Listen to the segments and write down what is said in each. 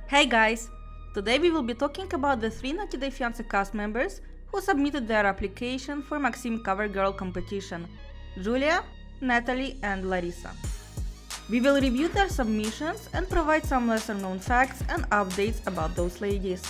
Hey guys! Today we will be talking about the 3 90 Day Fiancé cast members who submitted their application for Maxim Cover Girl competition: Julia, Natalie, and Larissa. We will review their submissions and provide some lesser known facts and updates about those ladies.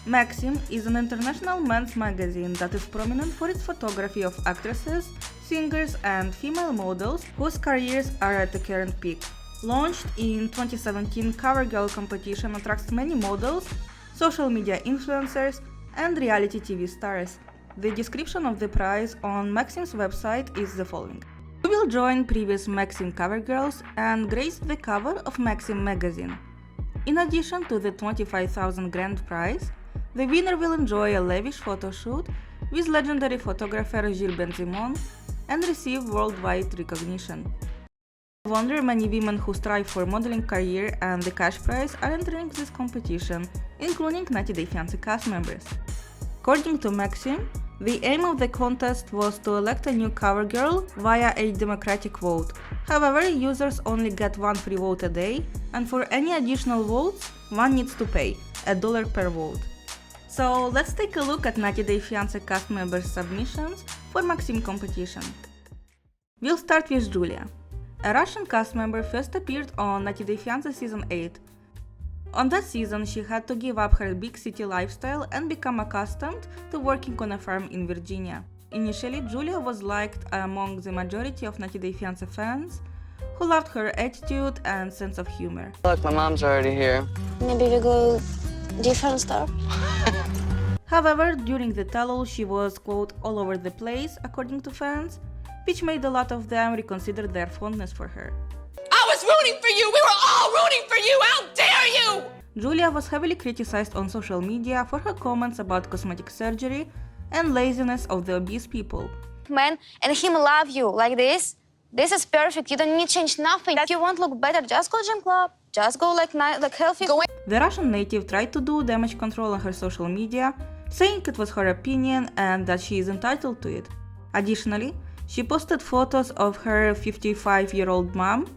Maxim is an international men's magazine that is prominent for its photography of actresses, singers, and female models whose careers are at the current peak. Launched in 2017, Cover Girl competition attracts many models, social media influencers, and reality TV stars. The description of the prize on Maxim's website is the following. We will join previous Maxim Cover Girls and grace the cover of Maxim magazine. In addition to the 25,000 grand prize, the winner will enjoy a lavish photo shoot with legendary photographer Gilles Benzimon and receive worldwide recognition. No wonder many women who strive for modeling career and the cash prize are entering this competition, including 90 Day Fiancé cast members. According to Maxim, the aim of the contest was to elect a new cover girl via a democratic vote. However, users only get one free vote a day, and for any additional votes, one needs to pay $1 per vote. So let's take a look at 90 Day Fiancé cast members' submissions for Maxim competition. We'll start with Julia. A Russian cast member first appeared on 90 Day Fiancé season 8. On that season, she had to give up her big city lifestyle and become accustomed to working on a farm in Virginia. Initially, Julia was liked among the majority of 90 Day Fiancé fans, who loved her attitude and sense of humor. Look, my mom's already here. Maybe we go different store. However, during the tell-all, she was, quote, all over the place, according to fans, which made a lot of them reconsider their fondness for her. I was rooting for you! We were all rooting for you! How dare you! Julia was heavily criticized on social media for her comments about cosmetic surgery and laziness of the obese people. Man, and him love you like this. This is perfect. You don't need to change nothing. If you want to look better, just go gym club. Just go like healthy. The Russian native tried to do damage control on her social media, saying it was her opinion and that she is entitled to it. Additionally, she posted photos of her 55-year-old mom,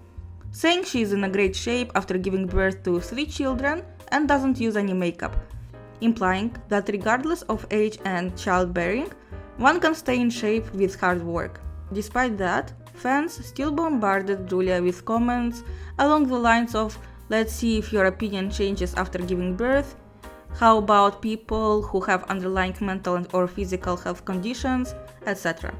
saying she is in a great shape after giving birth to 3 children and doesn't use any makeup, implying that regardless of age and childbearing, one can stay in shape with hard work. Despite that, fans still bombarded Julia with comments along the lines of "Let's see if your opinion changes after giving birth," "How about people who have underlying mental or physical health conditions," etc.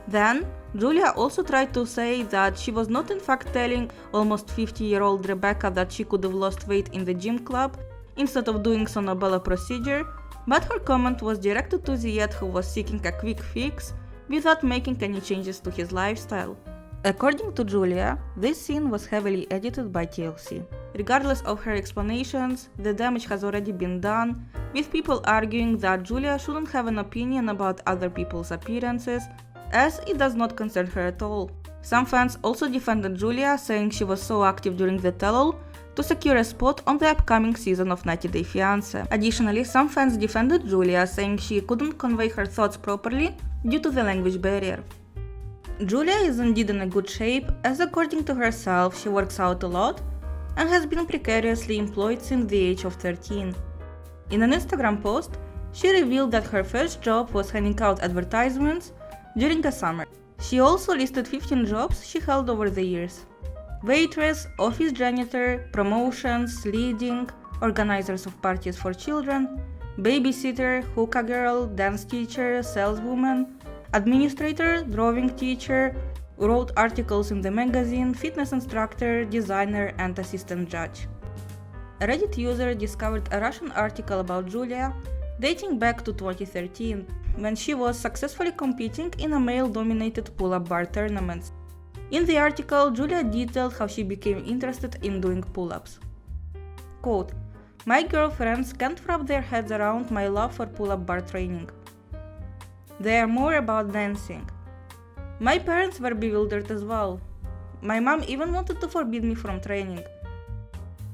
Then, Julia also tried to say that she was not in fact telling almost 50-year-old Rebecca that she could have lost weight in the gym club instead of doing Sonobella procedure, but her comment was directed to Zied, who was seeking a quick fix without making any changes to his lifestyle. According to Julia, this scene was heavily edited by TLC. Regardless of her explanations, the damage has already been done, with people arguing that Julia shouldn't have an opinion about other people's appearances, as it does not concern her at all. Some fans also defended Julia, saying she was so active during the tell-all to secure a spot on the upcoming season of 90 Day Fiancé. Additionally, some fans defended Julia, saying she couldn't convey her thoughts properly due to the language barrier. Julia is indeed in a good shape, as according to herself, she works out a lot and has been precariously employed since the age of 13. In an Instagram post, she revealed that her first job was handing out advertisements during the summer. She also listed 15 jobs she held over the years: waitress, office janitor, promotions, leading, organizers of parties for children, babysitter, hookah girl, dance teacher, saleswoman, administrator, drawing teacher, wrote articles in the magazine, fitness instructor, designer, and assistant judge. A Reddit user discovered a Russian article about Julia dating back to 2013, when she was successfully competing in a male-dominated pull-up bar tournaments. In the article, Julia detailed how she became interested in doing pull-ups. Quote, "My girlfriends can't wrap their heads around my love for pull-up bar training. They are more about dancing. My parents were bewildered as well. My mom even wanted to forbid me from training.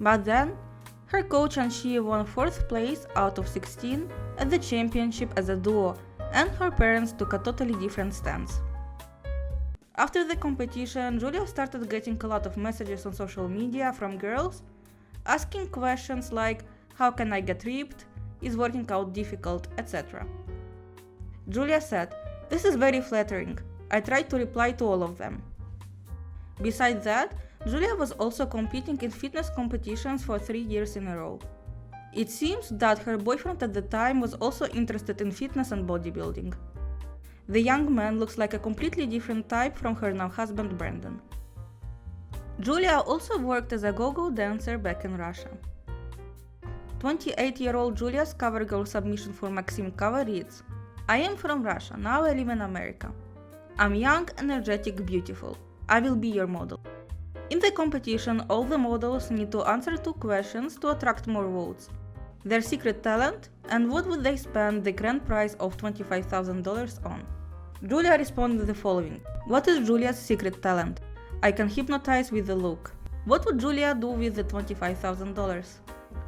But then, her coach and she won 4th place out of 16 at the championship as a duo, and her parents took a totally different stance." After the competition, Julia started getting a lot of messages on social media from girls asking questions like how can I get ripped, is working out difficult, etc. Julia said, "This is very flattering. I tried to reply to all of them." Besides that, Julia was also competing in fitness competitions for 3 years in a row. It seems that her boyfriend at the time was also interested in fitness and bodybuilding. The young man looks like a completely different type from her now husband Brandon. Julia also worked as a go-go dancer back in Russia. 28-year-old Julia's CoverGirl submission for Maxim cover reads, "I am from Russia, now I live in America. I'm young, energetic, beautiful. I will be your model." In the competition, all the models need to answer 2 questions to attract more votes. Their secret talent, and what would they spend the grand prize of $25,000 on. Julia responded the following. What is Julia's secret talent? I can hypnotize with a look. What would Julia do with the $25,000?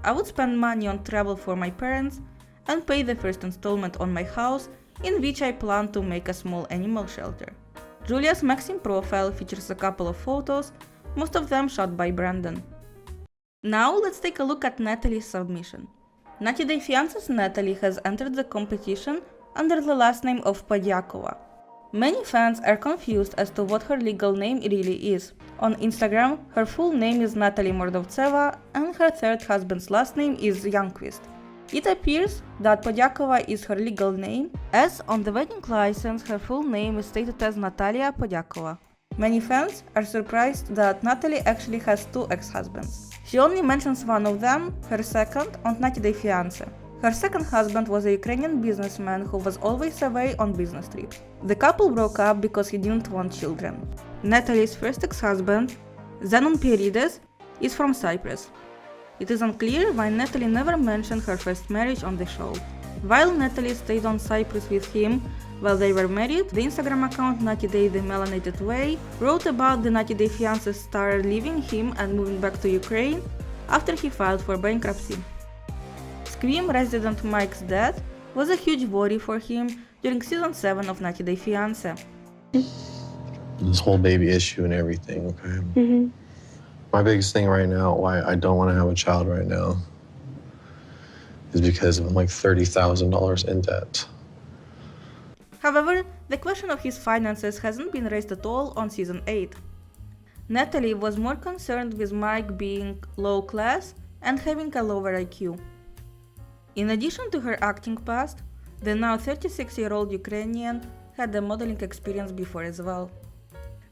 I would spend money on travel for my parents and pay the first installment on my house, in which I plan to make a small animal shelter. Julia's Maxim profile features a couple of photos, most of them shot by Brandon. Now let's take a look at Natalie's submission. 90 Day Fiancé's Natalie has entered the competition under the last name of Podyakova. Many fans are confused as to what her legal name really is. On Instagram, her full name is Natalie Mordovtseva and her third husband's last name is Youngquist. It appears that Podyakova is her legal name, as on the wedding license her full name is stated as Natalia Podyakova. Many fans are surprised that Natalie actually has 2 ex-husbands. She only mentions one of them, her second, on 90 Day Fiancé. Her second husband was a Ukrainian businessman who was always away on business trips. The couple broke up because he didn't want children. Natalie's first ex-husband, Zenon Pierides, is from Cyprus. It is unclear why Natalie never mentioned her first marriage on the show. While Natalie stayed on Cyprus with him while they were married, the Instagram account 90 Day The Melanated Way wrote about the 90 Day Fiancé star leaving him and moving back to Ukraine after he filed for bankruptcy. Scream resident Mike's death was a huge worry for him during season 7 of 90 Day Fiancé. This whole baby issue and everything, okay? My biggest thing right now, why I don't want to have a child right now, is because I'm like $30,000 in debt. However, the question of his finances hasn't been raised at all on season 8. Natalie was more concerned with Mike being low class and having a lower IQ. In addition to her acting past, the now 36-year-old Ukrainian had a modeling experience before as well.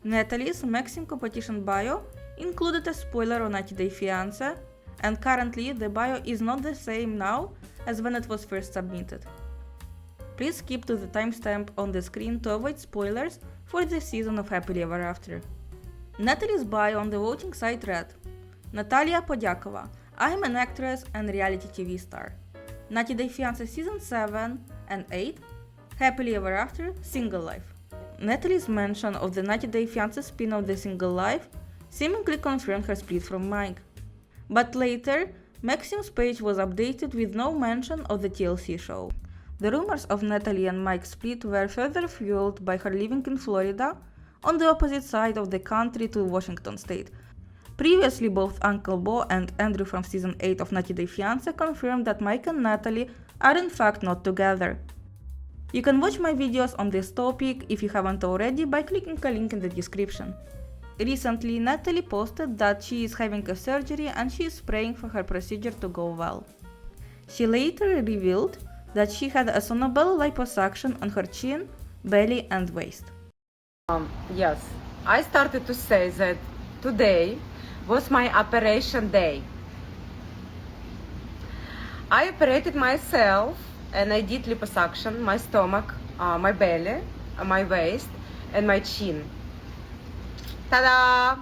Natalie's Maxim competition bio included a spoiler on 90 Day Fiancé, and currently the bio is not the same now as when it was first submitted. Please skip to the timestamp on the screen to avoid spoilers for the season of Happily Ever After. Natalie's bio on the voting site read, Natalia Podyakova, I am an actress and reality TV star. 90 Day Fiancé Season 7 and 8, Happily Ever After, Single Life. Natalie's mention of the 90 Day Fiancé spin-off The Single Life seemingly confirmed her split from Mike. But later, Maxim's page was updated with no mention of the TLC show. The rumors of Natalie and Mike's split were further fueled by her living in Florida, on the opposite side of the country to Washington State. Previously, both Uncle Bo and Andrew from season 8 of 90 Day Fiancé confirmed that Mike and Natalie are in fact not together. You can watch my videos on this topic if you haven't already by clicking a link in the description. Recently, Natalie posted that she is having a surgery and she is praying for her procedure to go well. She later revealed that she had a Sonobel liposuction on her chin, belly and waist. Yes, I started to say that today was my operation day. I operated myself and I did liposuction, my stomach, my belly, my waist and my chin. Ta-da!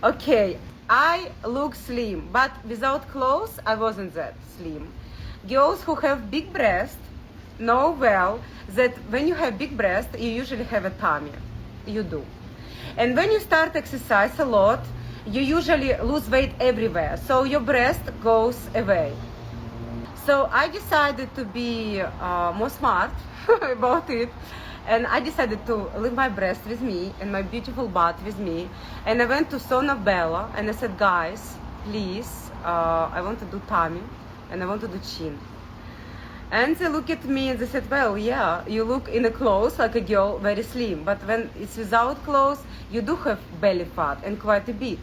Okay, I look slim, but without clothes I wasn't that slim. Girls who have big breasts know well that when you have big breasts, you usually have a tummy. You do. And when you start exercise a lot, you usually lose weight everywhere, so your breast goes away. So I decided to be more smart about it, and I decided to leave my breast with me and my beautiful butt with me. And I went to Sonobella and I said, guys, please I want to do tummy and I want to do chin. And they look at me and they said, well, yeah, you look in a clothes like a girl, very slim, but when it's without clothes, you do have belly fat and quite a bit.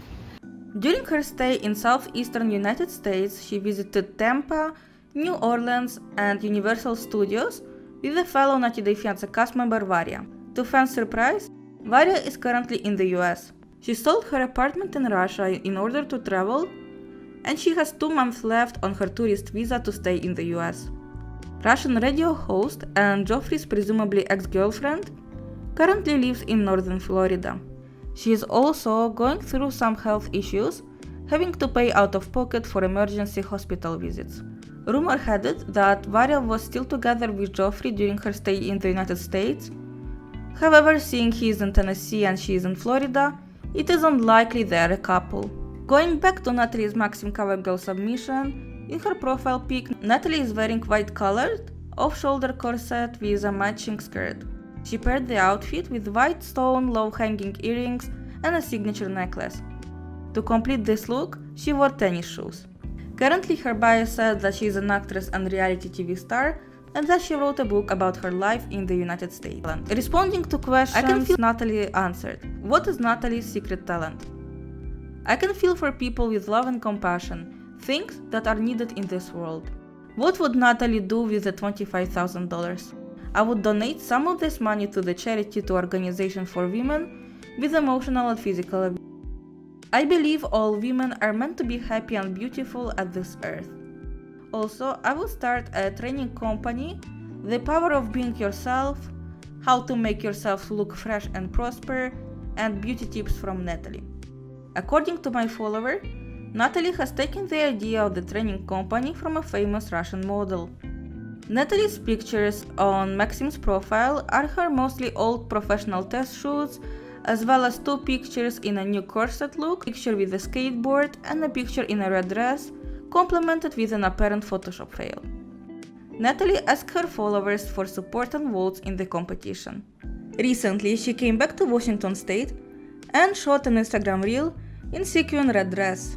During her stay in southeastern United States, she visited Tampa, New Orleans, and Universal Studios with a fellow 90 Day Fiancé cast member Varia. To fans' surprise, Varia is currently in the US. She sold her apartment in Russia in order to travel, and she has 2 months left on her tourist visa to stay in the US. Russian radio host and Joffrey's presumably ex-girlfriend currently lives in northern Florida. She is also going through some health issues, having to pay out of pocket for emergency hospital visits. Rumor had it that Varia was still together with Joffrey during her stay in the United States. However, seeing he is in Tennessee and she is in Florida, it is unlikely they are a couple. Going back to Natalie's Maxim CoverGirl submission, in her profile pic, Natalie is wearing white-colored, off-shoulder corset with a matching skirt. She paired the outfit with white stone low-hanging earrings and a signature necklace. To complete this look, she wore tennis shoes. Currently, her bio says that she is an actress and reality TV star, and that she wrote a book about her life in the United States. Responding to questions, Natalie answered, "What is Natalie's secret talent? I can feel for people with love and compassion, things that are needed in this world." What would Natalie do with the $25,000? I would donate some of this money to the charity to organization for women with emotional and physical abuse. I believe all women are meant to be happy and beautiful at this earth. Also, I will start a training company, The Power of Being Yourself, How to Make Yourself Look Fresh and Prosper, and beauty tips from Natalie. According to my follower, Natalie has taken the idea of the training company from a famous Russian model. Natalie's pictures on Maxim's profile are her mostly old professional test shoots, as well as 2 pictures in a new corset look, a picture with a skateboard, and a picture in a red dress, complemented with an apparent Photoshop fail. Natalie asked her followers for support and votes in the competition. Recently, she came back to Washington State and shot an Instagram reel in sequin red dress.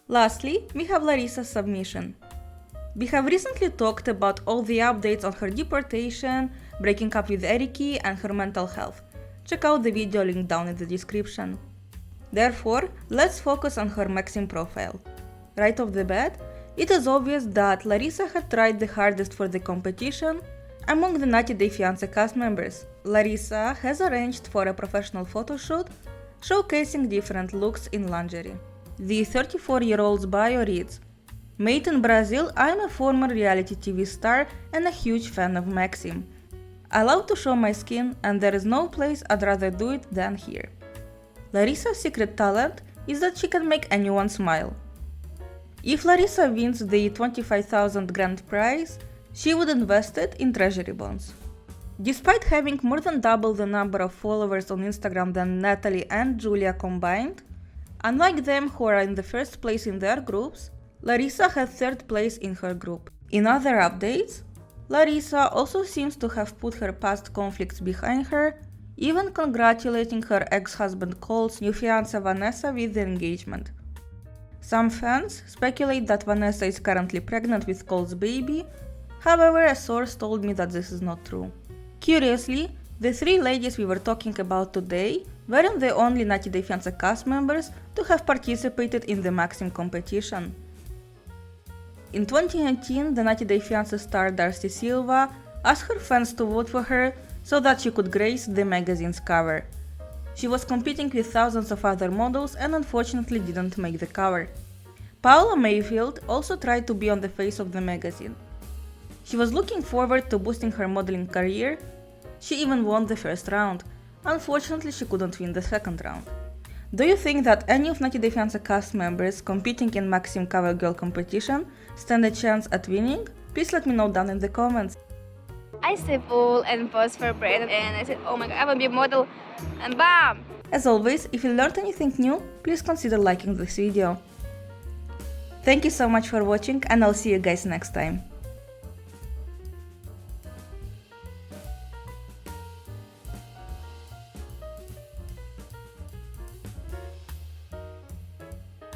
Lastly, we have Larissa's submission. We have recently talked about all the updates on her deportation, breaking up with Eriki, and her mental health. Check out the video linked down in the description. Therefore, let's focus on her Maxim profile. Right off the bat, it is obvious that Larissa had tried the hardest for the competition among the 90 Day Fiancé cast members. Larissa has arranged for a professional photo shoot showcasing different looks in lingerie. The 34-year-old's bio reads, "Made in Brazil, I am a former reality TV star and a huge fan of Maxim. I love to show my skin, and there is no place I'd rather do it than here." Larissa's secret talent is that she can make anyone smile. If Larissa wins the $25,000 grand prize, she would invest it in treasury bonds. Despite having more than double the number of followers on Instagram than Natalie and Julia combined, unlike them who are in the first place in their groups, Larissa had 3rd place in her group. In other updates, Larissa also seems to have put her past conflicts behind her, even congratulating her ex-husband Cole's new fiancée Vanessa with the engagement. Some fans speculate that Vanessa is currently pregnant with Cole's baby, however a source told me that this is not true. Curiously, the 3 ladies we were talking about today weren't the only 90 Day Fiancé cast members to have participated in the Maxim competition. In 2019, the 90 Day Fiancé star Darcy Silva asked her fans to vote for her so that she could grace the magazine's cover. She was competing with thousands of other models and unfortunately didn't make the cover. Paula Mayfield also tried to be on the face of the magazine. She was looking forward to boosting her modeling career. She even won the first round. Unfortunately, she couldn't win the second round. Do you think that any of 90 Day Fiancé cast members competing in Maxim CoverGirl competition stand a chance at winning? Please let me know down in the comments. I see Paul and posed for Brandon, and I said, oh my god, I will be a model, and bam! As always, if you learned anything new, please consider liking this video. Thank you so much for watching, and I'll see you guys next time.